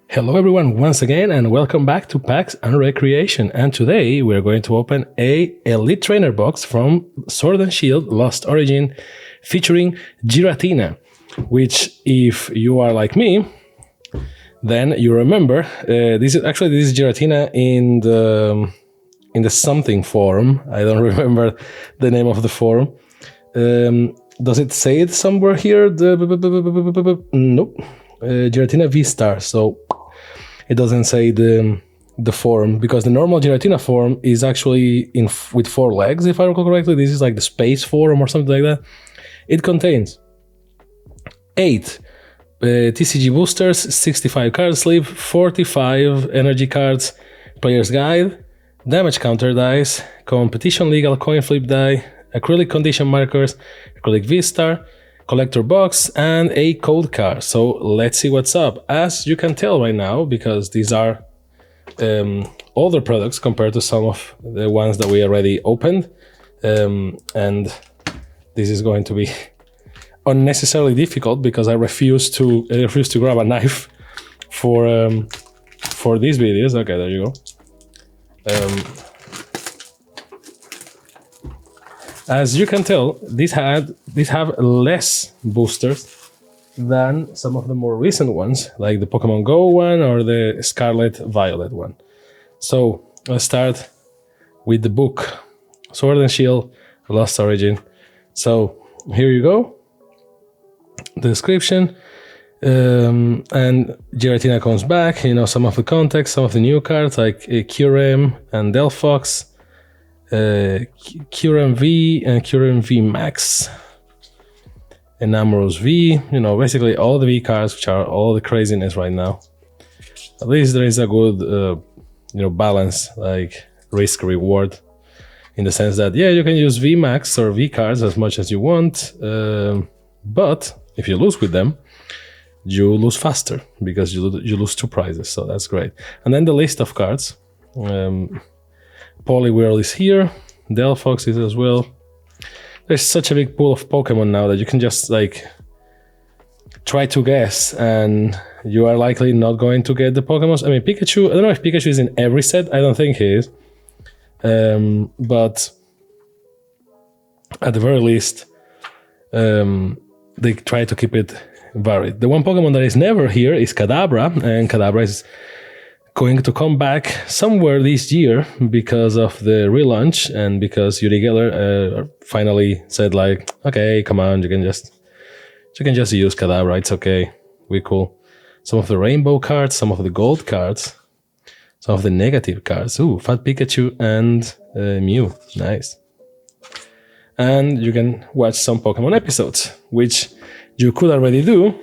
Hello everyone once again and welcome back to Packs and Recreation, and today we're going to open a Elite Trainer box from Sword and Shield Lost Origin featuring Giratina, which if you are like me, then you remember this is Giratina in the something forum. I don't remember the name of the forum. Does it say it somewhere here? Nope. Giratina V-Star, so it doesn't say the form, because the normal Giratina form is actually with 4 legs, if I recall correctly. This is like the space form or something like that. It contains 8 TCG boosters, 65 card sleeve, 45 energy cards, player's guide, damage counter dice, competition legal coin flip die, acrylic condition markers, acrylic V-Star, collector box, and a code card. So let's see what's up. As you can tell right now, because these are older products compared to some of the ones that we already opened, and this is going to be unnecessarily difficult because I refuse to grab a knife for these videos. Okay, there you go. As you can tell, these have less boosters than some of the more recent ones, like the Pokemon Go one or the Scarlet Violet one. So let's start with the book, Sword and Shield Lost Origin. So here you go, the description, and Giratina comes back. You know, some of the context, some of the new cards like Curem and Delphox, Curem V and Curem V Max, Enamorous V, you know, basically all the V cards, which are all the craziness right now. At least there is a good, balance, like risk reward, in the sense that, yeah, you can use V Max or V cards as much as you want, but if you lose with them, you lose faster because you lose 2 prizes, so that's great. And then the list of cards. Poliwhirl is here, Delphox is as well. There's such a big pool of Pokemon now that you can just like try to guess, and you are likely not going to get the Pokemon. I mean, Pikachu, I don't know if Pikachu is in every set, I don't think he is. But at the very least, they try to keep it varied. The one Pokemon that is never here is Kadabra, and Kadabra is going to come back somewhere this year because of the relaunch, and because Uri Geller finally said like, okay, come on, you can just use Kadabra, it's okay, we cool. Some of the rainbow cards, some of the gold cards, some of the negative cards. Ooh, Fat Pikachu and Mew, nice. And you can watch some Pokemon episodes, which you could already do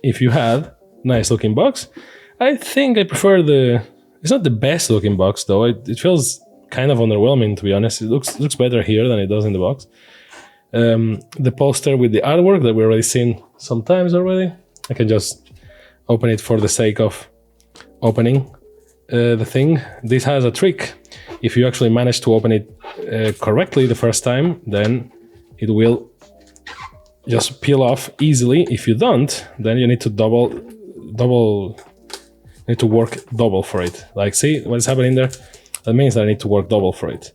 if you had nice looking box. I think I prefer it's not the best looking box though. It feels kind of underwhelming, to be honest. It looks better here than it does in the box. The poster with the artwork that we already seen sometimes already. I can just open it for the sake of opening the thing. This has a trick. If you actually manage to open it correctly the first time, then it will just peel off easily. If you don't, then you need to need to work double for it. Like, see what's happening there? That means that I need to work double for it.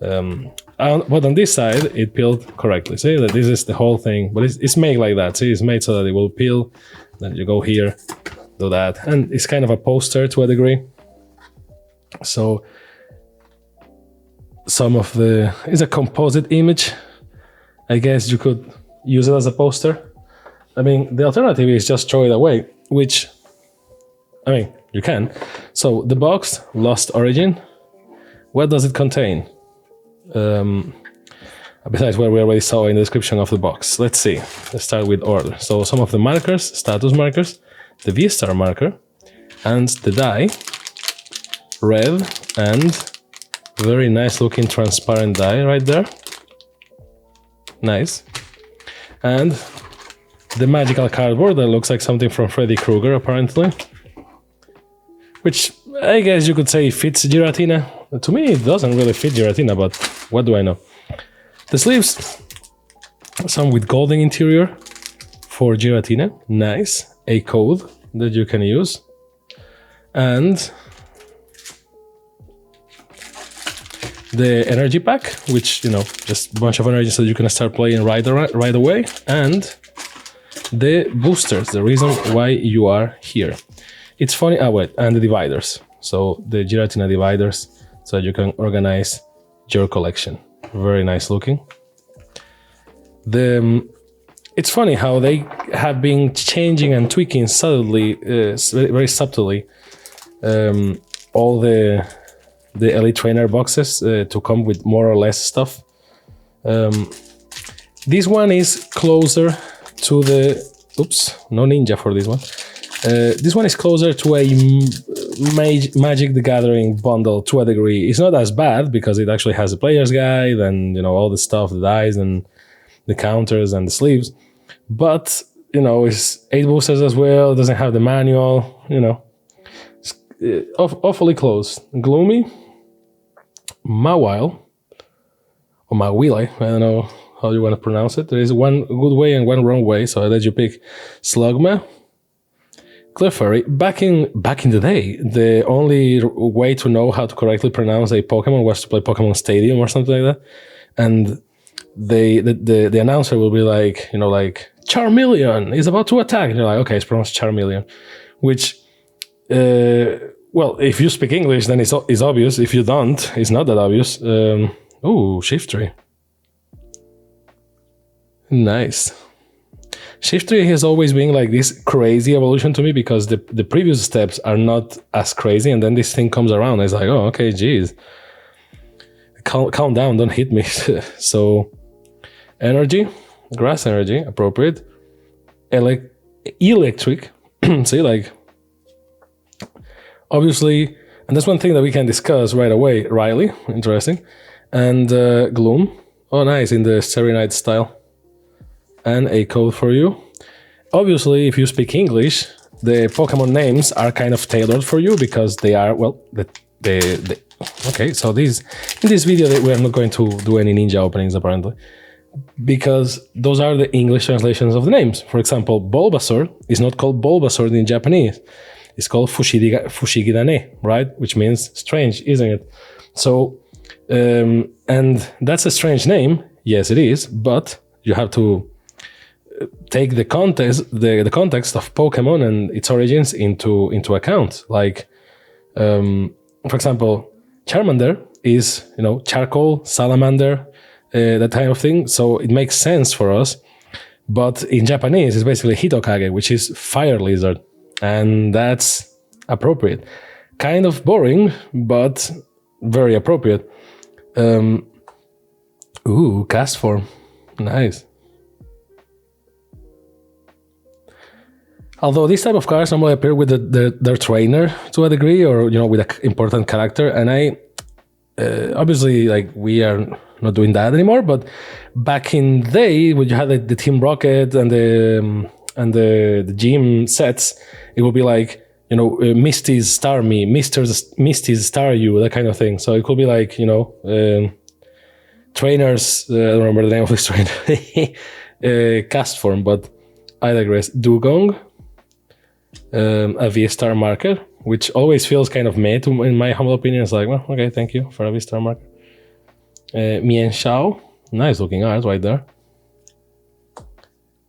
But on this side, it peeled correctly. See that this is the whole thing, but it's made like that. See, it's made so that it will peel. Then you go here, do that, and it's kind of a poster to a degree. So it's a composite image. I guess you could use it as a poster. I mean, the alternative is just throw it away, which, I mean, you can. So the box, Lost Origin, what does it contain? Besides what we already saw in the description of the box. Let's see. Let's start with order. So some of the markers, status markers, the V-Star marker, and the die, red, and very nice looking transparent die right there. Nice. And the magical cardboard that looks like something from Freddy Krueger, apparently. Which I guess you could say fits Giratina. To me, it doesn't really fit Giratina, but what do I know? The sleeves, some with golden interior for Giratina. Nice. A code that you can use. and the energy pack, which, you know, just a bunch of energy so you can start playing right away, and the boosters, the reason why you are here. It's funny, and the dividers. So the Giratina dividers, so you can organize your collection. Very nice looking. It's funny how they have been changing and tweaking subtly, very subtly, all the Elite Trainer boxes to come with more or less stuff. This one is closer to the... Oops, no ninja for this one. This one is closer to a Magic the Gathering bundle to a degree. It's not as bad because it actually has a player's guide and, you know, all the stuff, the dice and the counters and the sleeves. But, you know, it's 8 boosters as well. It doesn't have the manual, you know. It's awfully close. Gloomy, Mawile, or Mawile, I don't know how you want to pronounce it. There is one good way and one wrong way, so I let you pick. Slugma, Clefairy. Back in the day, the only way to know how to correctly pronounce a Pokemon was to play Pokemon Stadium or something like that. And the announcer will be like, you know, like, Charmeleon is about to attack. And you're like, okay, it's pronounced Charmeleon. Which, well, if you speak English, then it's obvious. If you don't, it's not that obvious. Ooh, Shiftry. Nice. Shiftry has always been like this crazy evolution to me because the previous steps are not as crazy, and then this thing comes around. It's like, oh, okay, geez. Calm down, don't hit me. So, energy, grass energy, appropriate. Electric. See, like, obviously, and that's one thing that we can discuss right away. Riley, interesting. And Gloom. Oh, nice, in the Starry Night style. And a code for you. Obviously, if you speak English, the Pokemon names are kind of tailored for you because they are, well, okay, so in this video we are not going to do any ninja openings apparently, because those are the English translations of the names. For example, Bulbasaur is not called Bulbasaur in Japanese. It's called Fushigidane, right? Which means strange, isn't it? So, and that's a strange name. Yes, it is, but you have to take the context of Pokemon and its origins into account. Like, for example, Charmander is, you know, charcoal, salamander, that kind of thing. So it makes sense for us. But in Japanese, it's basically Hitokage, which is fire lizard. And that's appropriate. Kind of boring, but very appropriate. Ooh, cast form. Nice. Although these type of cards normally appear with their trainer to a degree, or, you know, with an important character, and I obviously, like, we are not doing that anymore. But back in the day, when you had the Team Rocket and the gym sets, it would be like, you know, Misty's Star Me, Misty's Star You, that kind of thing. So it could be like, you know, trainers. I don't remember the name of this trainer. Cast form, but I digress. Dugong. A V-Star marker, which always feels kind of meh in my humble opinion. It's like, well, okay, thank you for a V-Star marker. Mian Shao, nice looking art right there.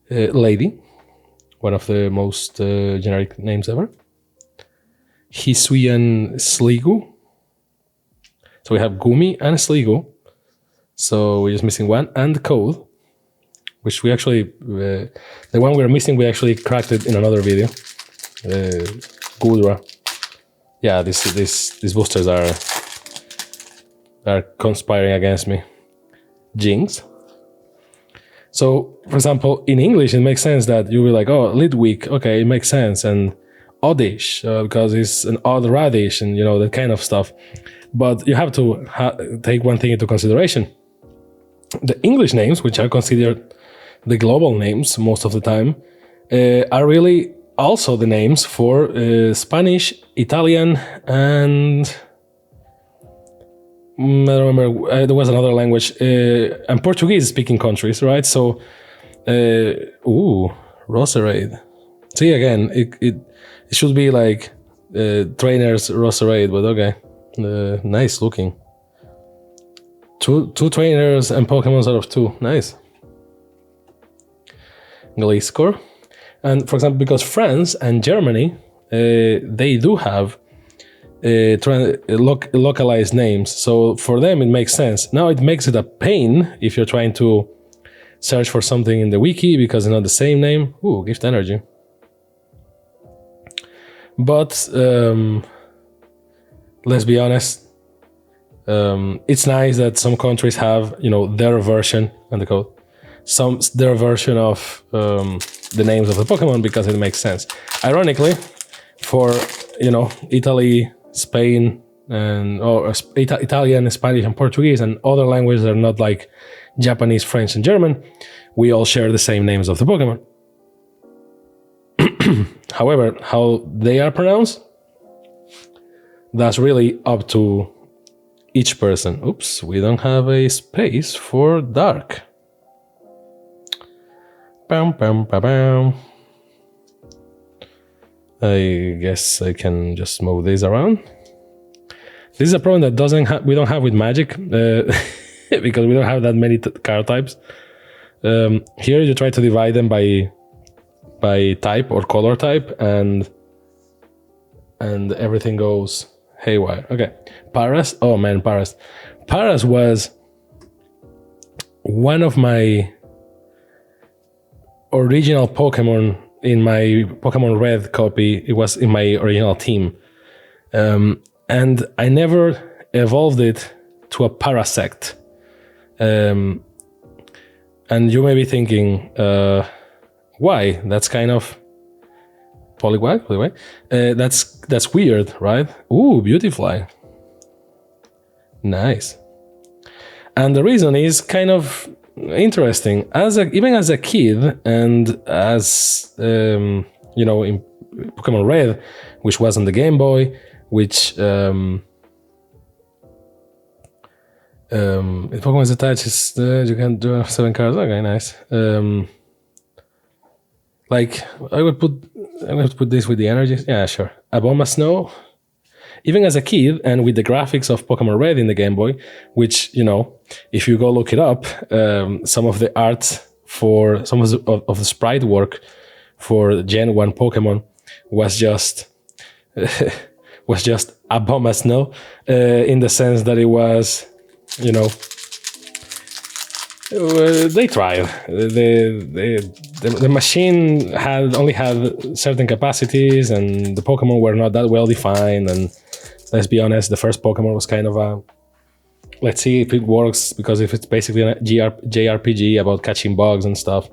Lady, one of the most generic names ever. Hisuian Sliggoo. So we have Gumi and Sliggoo. So we're just missing one, and Code, which we actually, the one we're missing, we actually cracked it in another video. Gudra. Yeah, these boosters are conspiring against me. Jinx. So, for example, in English, it makes sense that you will be like, oh, Lidwick, okay, it makes sense, and Oddish, because it's an odd radish, and, you know, that kind of stuff. But you have to take one thing into consideration. The English names, which are considered the global names most of the time, are really also the names for Spanish, Italian, and I don't remember, there was another language, and Portuguese-speaking countries, right? So, ooh, Roserade. See, again, it should be like trainers rosterade, but okay. Nice looking. Two trainers and Pokemons out of 2. Nice. Gliscor. And for example, because France and Germany, they do have localized names. So for them, it makes sense. Now it makes it a pain if you're trying to search for something in the wiki because it's not the same name. Ooh, gift energy. But let's be honest, it's nice that some countries have, their version and the code, their version of the names of the Pokemon because it makes sense. Ironically, for Italy, Spain, and Italian, Spanish, and Portuguese, and other languages that are not like Japanese, French, and German, we all share the same names of the Pokemon. However, how they are pronounced, that's really up to each person. Oops, we don't have a space for dark. Bam, bam, bam, bam. I guess I can just move this around. This is a problem that we don't have with Magic because we don't have that many card types. Here you try to divide them by type or color type, and everything goes haywire. Okay, Paras. Oh man, Paras. Paras was one of my original Pokemon in my Pokemon Red copy. It was in my original team. And I never evolved it to a Parasect. And you may be thinking, why? That's kind of Poliwag, by the way. That's weird, right? Ooh, Beautifly. Nice. And the reason is kind of interesting. Even as a kid, and as in Pokemon Red, which was on the Game Boy, which if Pokemon is attached, you can do 7 cards. Okay, nice. I'm going to put this with the energy. Yeah, sure. Aboma Snow. Even as a kid, and with the graphics of Pokemon Red in the Game Boy, which, if you go look it up, some of the art for some of the sprite work for Gen 1 Pokemon was just Aboma Snow, in the sense that it was, they tried. The machine only had certain capacities, and the Pokemon were not that well defined. And let's be honest, the first Pokemon was kind of a, let's see if it works, because if it's basically a JRPG about catching bugs and stuff.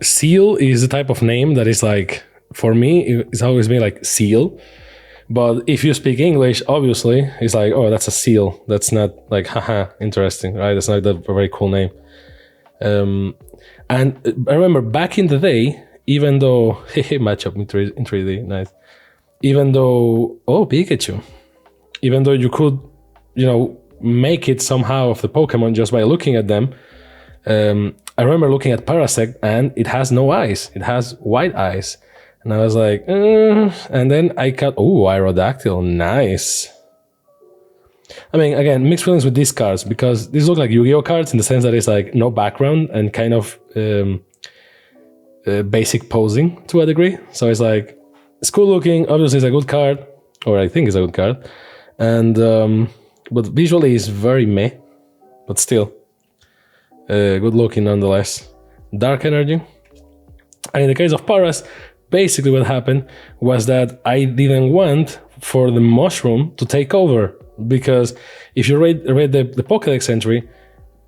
Seal is the type of name that is like, for me, it's always been like Seal. But if you speak English, obviously, it's like, oh, that's a seal. That's not like, haha, interesting, right? That's not a very cool name. And I remember back in the day, even though, matchup in 3D, nice. Even though, oh, Pikachu. Even though you could, make it somehow of the Pokemon just by looking at them. I remember looking at Parasect, and it has no eyes. It has white eyes. And I was like, and then I got, Aerodactyl, nice. I mean, again, mixed feelings with these cards, because these look like Yu-Gi-Oh cards in the sense that it's like no background and kind of basic posing to a degree. So it's like, it's cool looking, obviously it's a good card, or I think it's a good card. And, but visually it's very meh, but still, good looking nonetheless. Dark Energy. And in the case of Paras, basically what happened was that I didn't want for the mushroom to take over, because if you read the Pokédex entry,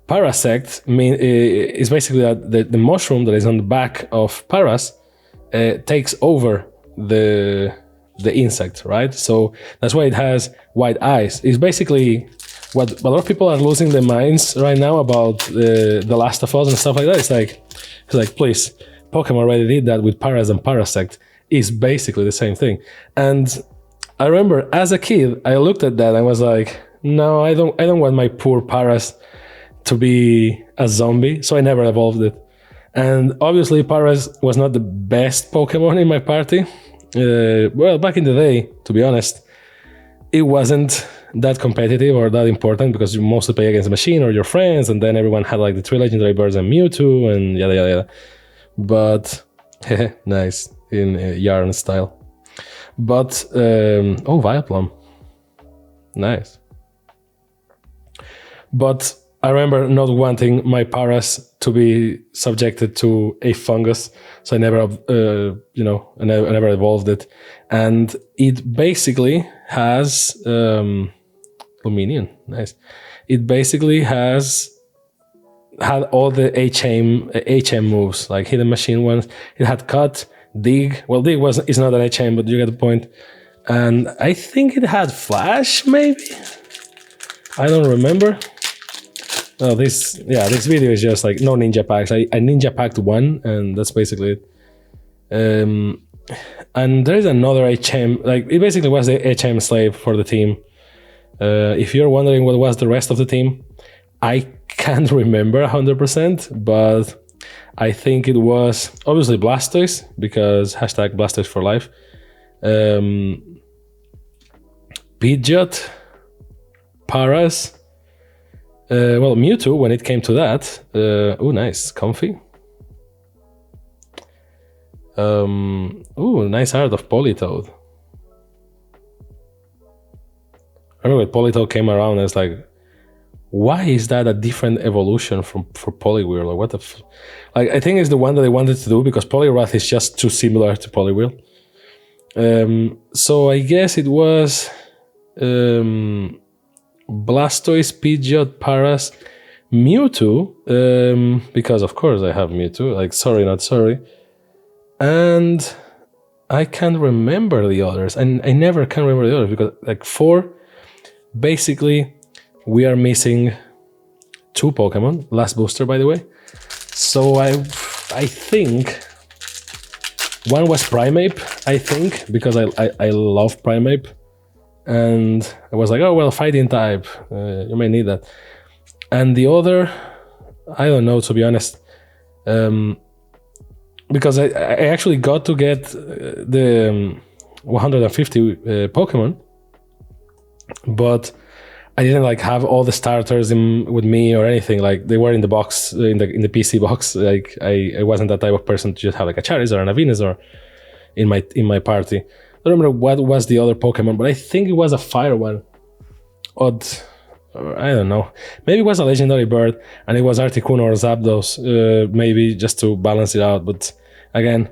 Parasect is basically that the mushroom that is on the back of Paras takes over the insect, right? So that's why it has white eyes. It's basically what a lot of people are losing their minds right now about The Last of Us and stuff like that. It's like, please, Pokemon already did that with Paras and Parasect. Is basically the same thing. And I remember as a kid, I looked at that and was like, no, I don't want my poor Paras to be a zombie. So I never evolved it. And obviously Paras was not the best Pokemon in my party. Well, back in the day, to be honest, it wasn't that competitive or that important because you mostly play against the machine or your friends, and then everyone had like the 3 legendary birds and Mewtwo and yada yada yada. But nice in yarn style. But oh, Vileplume, nice. But I remember not wanting my Paras to be subjected to a fungus, so I never, I never evolved it, and it basically has Luminion. Nice. It basically has had all the HM moves, like hidden machine ones. It had cut, dig. Well, dig is not an HM, but you get the point. And I think it had flash, maybe. I don't remember. Oh, this video is just like no ninja packs. I ninja packed one, and that's basically it. And there is another HM, like it basically was the HM slave for the team. If you're wondering what was the rest of the team, I can't remember 100%, but I think it was obviously Blastoise, because hashtag Blastoise for life. Pidgeot, Paras, well, Mewtwo when it came to that. Oh, nice, comfy. Ooh, nice art of Politoed. I remember when Politoed came around, I was like, why is that a different evolution for Poliwhirl? Like, what the like, I think it's the one that I wanted to do because Poliwrath is just too similar to Poliwhirl. So I guess it was Blastoise, Pidgeot, Paras, Mewtwo, because of course I have Mewtwo, like sorry not sorry. And I can't remember the others, and I never can remember the others because like 4, basically we are missing 2 Pokemon, last booster by the way. So I think one was Primeape, I think, because I love Primeape. And I was like, oh, well, fighting type, you may need that. And the other, I don't know, to be honest, because I actually got to get the 150 Pokemon, but I didn't like have all the starters with me or anything. Like they were in the box, in the PC box. Like I wasn't that type of person to just have like a Charizard and a Venusaur in my party. I don't remember what was the other Pokemon, but I think it was a fire one. Odd, or I don't know. Maybe it was a legendary bird, and it was Articuno or Zapdos, maybe just to balance it out. But again,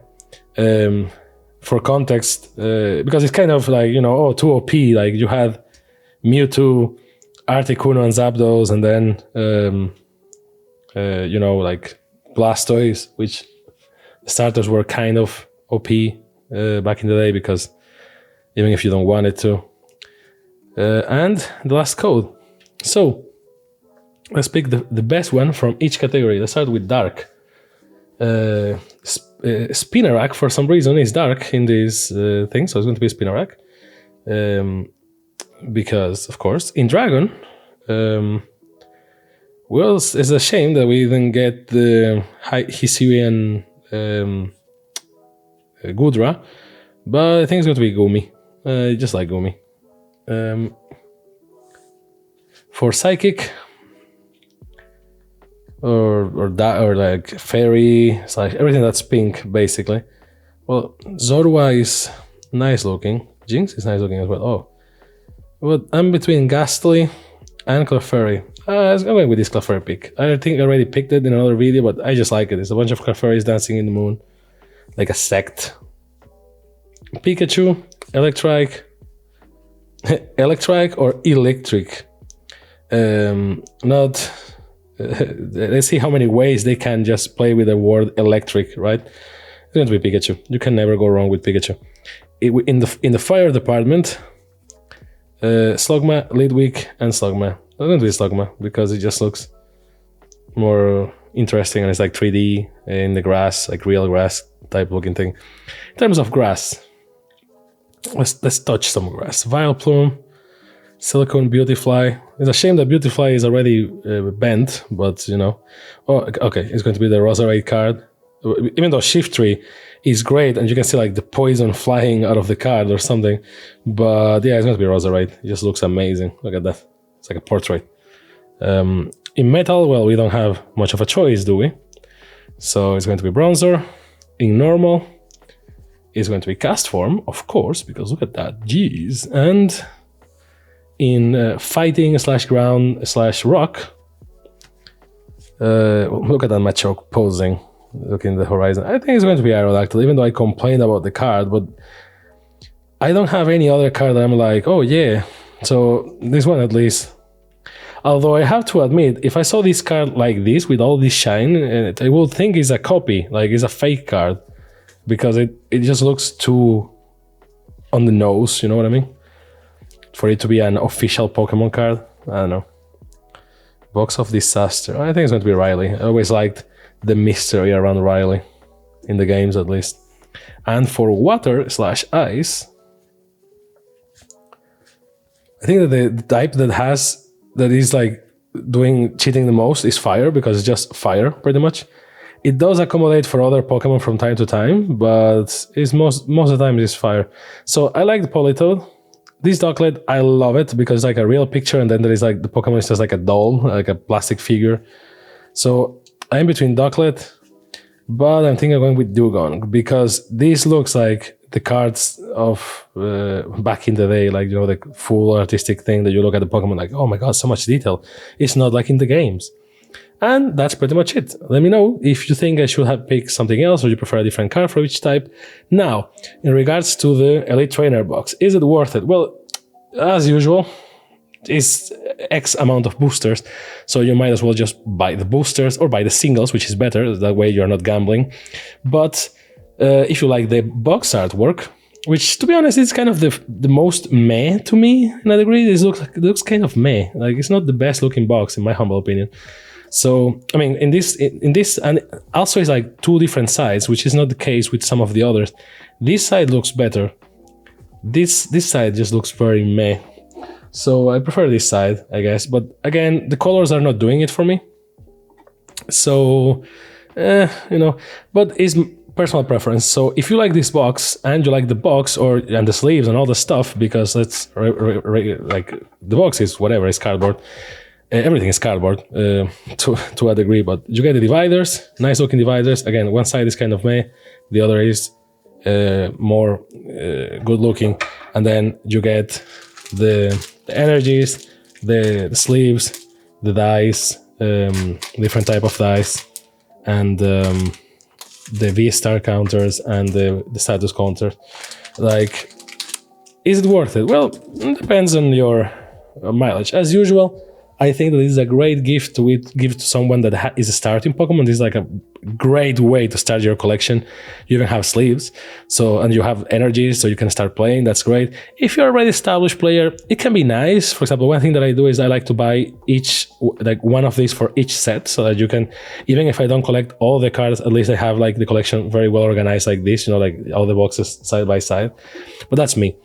for context, because it's kind of like, oh, 2 OP, like you had Mewtwo, Articuno, and Zapdos, and then, like Blastoise, which the starters were kind of OP back in the day, because even if you don't want it to. And the last code. So let's pick the best one from each category. Let's start with dark. Spinarak, for some reason, is dark in this thing, so it's going to be Spinarak. Because, of course, in Dragon, well, it's a shame that we didn't get the Hisuian Gudra, but I think it's going to be Gumi. Just like Gumi. For Psychic, or like Fairy, like everything that's pink, basically. Well, Zorua is nice looking. Jinx is nice looking as well. Oh, but I'm between Ghastly and Clefairy. I'm going with this Clefairy pick. I think I already picked it in another video, but I just like it. It's a bunch of Clefairies dancing in the moon, like a sect. Pikachu, Electrike, Electrike or Electric. Let's see how many ways they can just play with the word electric, right? It's going to be Pikachu. You can never go wrong with Pikachu. In the fire department, Slugma, Lidwick, and Slugma. I'm going to be Slugma because it just looks more interesting and it's like 3D in the grass, like real grass type looking thing. In terms of grass, let's touch some grass. Vileplume, Silicone, Beautyfly. It's a shame that Beautyfly is already bent, but Oh, okay, it's going to be the Roserade card. even though Shift Tree is great and you can see like the poison flying out of the card or something. But yeah, it's going to be Roserite. It just looks amazing. Look at that. It's like a portrait. In metal, well, we don't have much of a choice, do we? So it's going to be Bronzor. In normal, it's going to be Cast Form, of course, because look at that. Jeez. And in fighting / ground / rock, look at that Machoke posing. Looking at the horizon. I think it's going to be Aerodactyl, even though I complained about the card, but I don't have any other card that I'm like, oh yeah. So this one at least. Although I have to admit, if I saw this card like this with all this shine, I would think it's a copy, like it's a fake card, because it just looks too on the nose, you know what I mean? For it to be an official Pokemon card, I don't know. Box of Disaster. I think it's going to be Riley. I always liked the mystery around Riley, in the games at least. And for Water / Ice, I think that the type that is like cheating the most is Fire, because it's just Fire pretty much. It does accommodate for other Pokemon from time to time, but it's most of the time it's Fire. So I like the Politoed. This Ducklet, I love it because it's like a real picture, and then there is like the Pokemon is just like a doll, like a plastic figure. So I'm between Ducklet, but I'm thinking of going with Dugong, because this looks like the cards of back in the day, like, you know, the full artistic thing that you look at the Pokemon like, oh my god, so much detail. It's not like in the games. And that's pretty much it. Let me know if you think I should have picked something else, or you prefer a different card for each type. Now, in regards to the Elite Trainer box, is it worth it? Well, as usual, it's X amount of boosters, so you might as well just buy the boosters or buy the singles, which is better. That way you're not gambling. But if you like the box artwork, which to be honest is kind of the most meh to me in a degree, it looks kind of meh. Like, it's not the best looking box in my humble opinion. So I mean, in this, and also it's like two different sides, which is not the case with some of the others. This side looks better. This side just looks very meh. So I prefer this side, I guess. But again, the colors are not doing it for me. So, you know, but it's personal preference. So if you like this box and you like the box and the sleeves and all the stuff, because it's like the box is whatever, it's cardboard. Everything is cardboard to a degree, but you get the dividers, nice looking dividers. Again, one side is kind of meh, the other is more good looking, and then you get the energies, the sleeves, the dice, different type of dice, and the V-star counters and the status counter. Like, is it worth it? Well, it depends on your mileage. As usual, I think that this is a great gift to give to someone that is starting Pokemon. This is like a great way to start your collection. You even have sleeves, and you have energy, so you can start playing. That's great. If you're a already established player, it can be nice. For example, one thing that I do is I like to buy one of these for each set, so that you can, even if I don't collect all the cards, at least I have like the collection very well organized like this, you know, like all the boxes side by side. But that's me.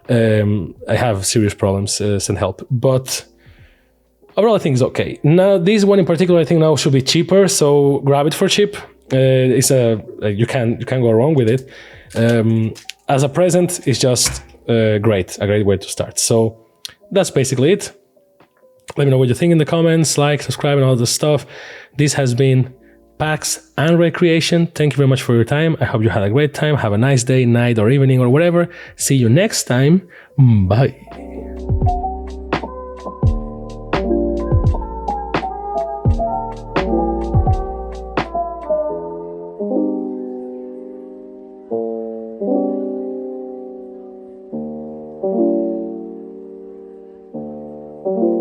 I have serious problems, send help. But overall, I think it's okay. Now, this one in particular, I think now should be cheaper, so grab it for cheap. You can't go wrong with it. As a present, it's just a great way to start. So that's basically it. Let me know what you think in the comments, like, subscribe, and all this stuff. This has been PAX and Recreation. Thank you very much for your time. I hope you had a great time. Have a nice day, night, or evening, or whatever. See you next time. Bye. Thank you.